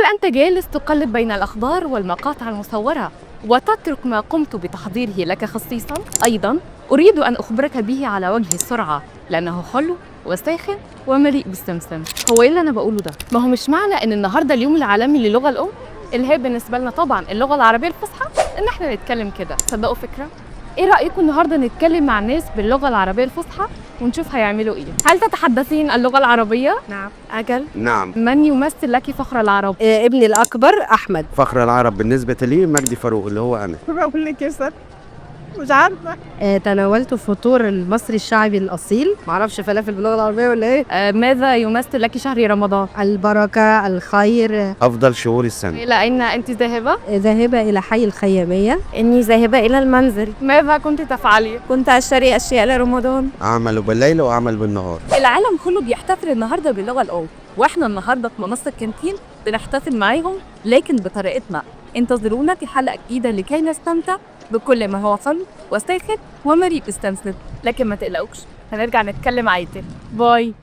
هل أنت جالس تقلب بين الأخبار والمقاطع المصورة وتترك ما قمت بتحضيره لك خصيصاً؟ أيضاً أريد أن أخبرك به على وجه السرعة لأنه حلو وساخن ومليء بالسمسم. هو إيه اللي أنا بقوله ده؟ ما هو مش معنى إن النهاردة اليوم العالمي للغة الأم اللي هي بالنسبة لنا طبعاً اللغة العربية الفصحى إن إحنا نتكلم كده. تصدقوا فكرة؟ إيه رأيكم النهاردة نتكلم مع الناس باللغة العربية الفصحى ونشوف هيعملوا إيه؟ هل تتحدثين اللغة العربية؟ نعم. أجل؟ نعم. من يمثل لك فخر العرب؟ ابني الأكبر أحمد. فخر العرب بالنسبة لي مجدي فاروق اللي هو أنا. بقول لك يا مش عارفة. تناولت الفطور المصري الشعبي الأصيل، معرفش فلافل باللغة العربية ولا إيه. ماذا يمثل لك شهر رمضان؟ البركة، الخير. أفضل شهور السنة. إلى أين أنت ذاهبة؟ ذاهبة إلى حي الخيامية. إني ذاهبة إلى المنزل. ماذا كنت تفعلين؟ كنت أشتري أشياء لرمضان. أعمل بالليل وأعمل بالنهار. العالم كله بيحتفل النهارده باللغة الأم، واحنا النهارده في منصة كانتين بنحتفل معاهم لكن بطريقتنا. انتظرونا في حلقة جديدة لكي نستمتع بكل ما هو حلو وساخن ومليء بالسمسم. لكن ما تقلقوش هنرجع نتكلم عادي. باي.